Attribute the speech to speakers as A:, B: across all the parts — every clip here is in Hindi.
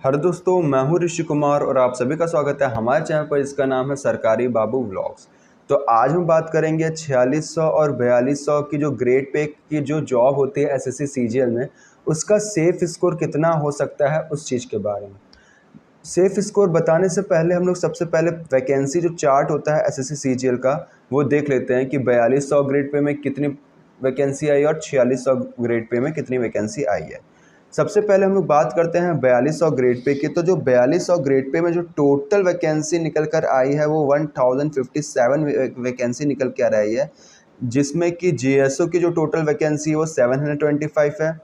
A: हेलो दोस्तों, मैं हूं ऋषि कुमार और आप सभी का स्वागत है हमारे चैनल पर। इसका नाम है सरकारी बाबू व्लॉग्स। तो आज हम बात करेंगे 4600 और 4200 की जो ग्रेड पे की जो जॉब होती है एसएससी सीजीएल में, उसका सेफ स्कोर कितना हो सकता है उस चीज़ के बारे में। सेफ स्कोर बताने से पहले हम लोग सबसे पहले वैकेंसी जो चार्ट होता है एसएससी सीजीएल का वो देख लेते हैं कि 4200 ग्रेड पे में कितनी वैकेंसी आई और 4600 ग्रेड पे में कितनी वैकेंसी आई है। सबसे पहले हम लोग बात करते हैं 4200 ग्रेड पे की। तो जो 4200 ग्रेड पे में जो टोटल वैकेंसी निकल कर आई है वो 1057 वैकेंसी निकल के आ रही है, जिसमें कि जीएसओ की जो टोटल वैकेंसी है वो 725 है,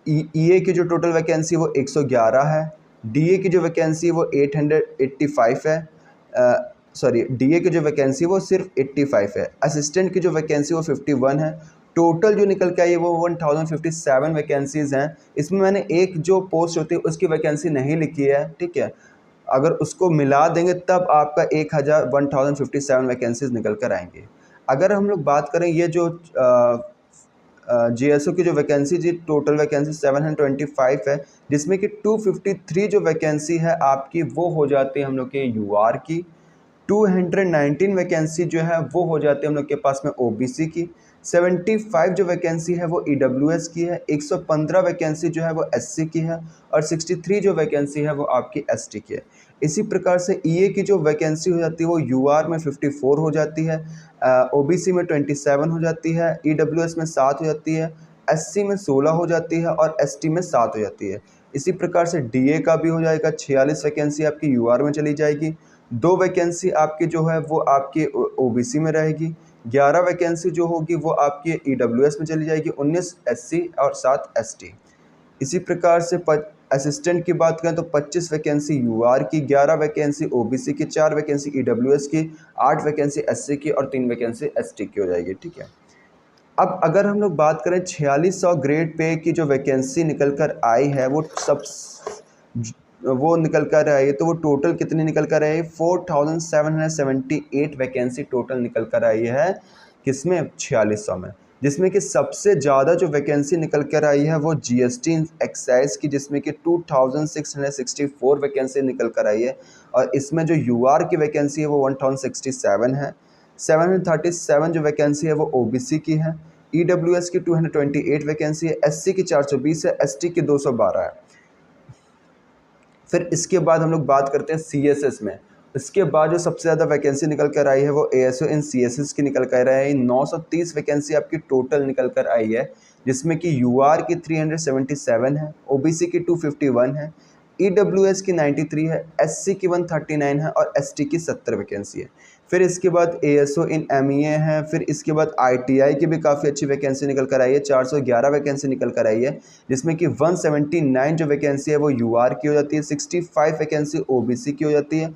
A: ईए की जो टोटल वैकेंसी वो 111 है, डीए की जो वैकेंसी वो 885 है, सॉरी डीए की जो वैकेंसी वो सिर्फ 85 है, असिस्टेंट की जो वैकेंसी वो 51 है। टोटल जो निकल के आई है वो 1057 वैकेंसीज़ हैं। इसमें मैंने एक जो पोस्ट होती है उसकी वैकेंसी नहीं लिखी है, ठीक है। अगर उसको मिला देंगे तब आपका 1057 वैकेंसीज निकल कर आएंगे। अगर हम लोग बात करें ये जो जीएसओ की जो वैकेंसी जी टोटल वैकेंसी 725 है, जिसमें कि 253 जो वैकेंसी है आपकी वो हो जाती है हम लोग के यूआर की, 219 वैकेंसी जो है वो हो जाती है हम लोग के पास में ओबीसी की, 75 जो वैकेंसी है वो ईडब्ल्यूएस की है, 115 वैकेंसी जो है वो एससी की है और 63 जो वैकेंसी है वो आपकी एसटी की है। इसी प्रकार से ईए की जो वैकेंसी हो जाती है वो यूआर में 54 हो जाती है, ओबीसी में 27 हो जाती है, ईडब्ल्यूएस में 7 हो जाती है, एससी में 16 हो जाती है और एसटी में 7 हो जाती है। इसी प्रकार से डीए का भी हो जाएगा, 46 वैकेंसी आपकी यूआर में चली जाएगी, 2 वैकेंसी आपकी जो है वो आपकी ओबीसी में रहेगी, 11 वैकेंसी जो होगी वो आपकी ईडब्ल्यूएस में चली जाएगी, 19 एससी और 7 एसटी। इसी प्रकार से असिस्टेंट की बात करें तो 25 वैकेंसी यूआर की, 11 वैकेंसी ओबीसी की, 4 वैकेंसी ईडब्ल्यूएस की, 8 वैकेंसी एससी की और 3 वैकेंसी एसटी की हो जाएगी, ठीक है। अब अगर हम लोग बात करें 4600 ग्रेड पे की जो वैकेंसी निकल कर आई है वो निकल कर आई है, तो वो टोटल कितनी निकल कर आई है? 4778 वैकेंसी टोटल निकल कर आई है, किसमें? 4600 में। जिसमें कि सबसे ज़्यादा जो वैकेंसी निकल कर आई है वो जीएसटी एक्साइज की, जिसमें कि 2664 वैकेंसी निकल कर आई है और इसमें जो यूआर की वैकेंसी है वो 1067 है, 737 जो वैकेंसी है वो ओबीसी की है, ईडब्ल्यूएस की 228 वैकेंसी है, एससी की 420 है, एसटी की 212 है। फिर इसके बाद हम लोग बात करते हैं सीएसएस में। इसके बाद जो सबसे ज़्यादा वैकेंसी निकल कर आई है वो एएसओ इन सीएसएस की निकल कर आई है, 930 वैकेंसी आपकी टोटल निकल कर आई है, जिसमें कि यूआर की 377 है, ओबीसी की 251 है, ईडब्ल्यूएस की 93 है, एससी की 139 है और एसटी की 70 वैकेंसी है। फिर इसके बाद एएसओ इन एमईए है, फिर इसके बाद आईटीआई की भी काफ़ी अच्छी वैकेंसी निकल कर आई है, 411 वैकेंसी निकल कर आई है, जिसमें कि 179 जो वैकेंसी है वो यूआर की हो जाती है, 65 वैकेंसी ओबीसी की हो जाती है,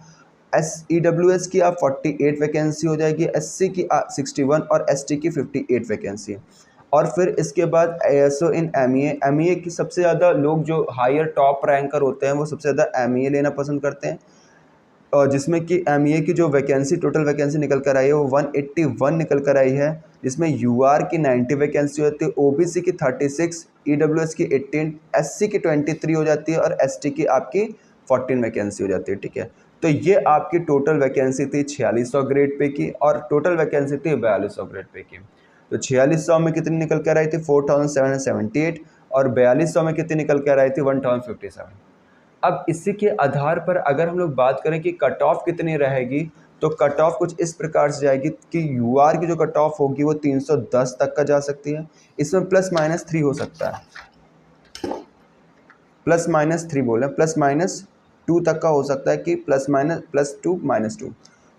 A: ईडब्ल्यूएस की आप 48 वैकेंसी हो जाएगी, एससी की 61 और एसटी की 58 वैकेंसी है। और फिर इसके बाद एएसओ इन एमईए की सबसे ज़्यादा लोग जो हायर टॉप रैंकर होते हैं वो सबसे ज़्यादा एमईए लेना पसंद करते हैं, और जिसमें कि एमईए की जो वैकेंसी टोटल वैकेंसी निकल कर आई है वो 181 निकल कर आई है, जिसमें यूआर की 90 वैकेंसी होती है, ओबीसी की 36, ईडब्ल्यूएस की 18, एससी की 23 हो जाती है और एसटी की आपकी 14 वैकेंसी हो जाती है, ठीक है। तो ये आपकी टोटल वैकेंसी थी 4600 ग्रेड पे की और टोटल वैकेंसी थी 4200 ग्रेड पे की। तो 4600 में कितनी निकल कर आई थी? 4778 और 4200 में कितनी निकल कर आई थी? 1057। अब इसी के आधार पर अगर हम लोग बात करें कि कट ऑफ कितनी रहेगी, तो कट ऑफ कुछ इस प्रकार से जाएगी कि यूआर की जो कट ऑफ होगी वो 310 तक का जा सकती है, इसमें +-3 हो सकता है, +-3 बोले, +-2 तक का हो सकता है कि +-+2 -2।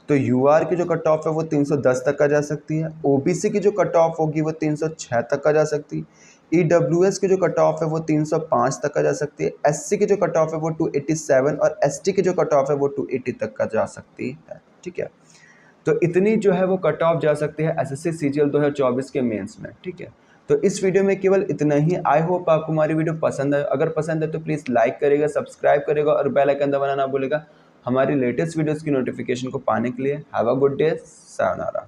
A: तो यूआर की जो कट ऑफ है वो 310 तक का जा सकती है, ओबीसी की जो कट ऑफ होगी वो 306 तक का जा सकती है, ईडब्ल्यूएस की जो कट ऑफ है वो 305 तक का जा सकती है, एससी की जो कट ऑफ है वो 287 और एसटी की जो कट ऑफ है वो 280 तक का जा सकती है, ठीक है। तो इतनी जो है वो कट ऑफ जा सकती है एसएससी सीजीएल 2024 के मेंस में, ठीक है। तो इस वीडियो में केवल इतना ही। आई होप आपको हमारी वीडियो पसंद है। अगर पसंद है तो प्लीज़ लाइक करेगा, सब्सक्राइब करेगा और बेल आइकन दबाना ना भूलेगा हमारी लेटेस्ट वीडियोस की नोटिफिकेशन को पाने के लिए। Have a good day, sayonara.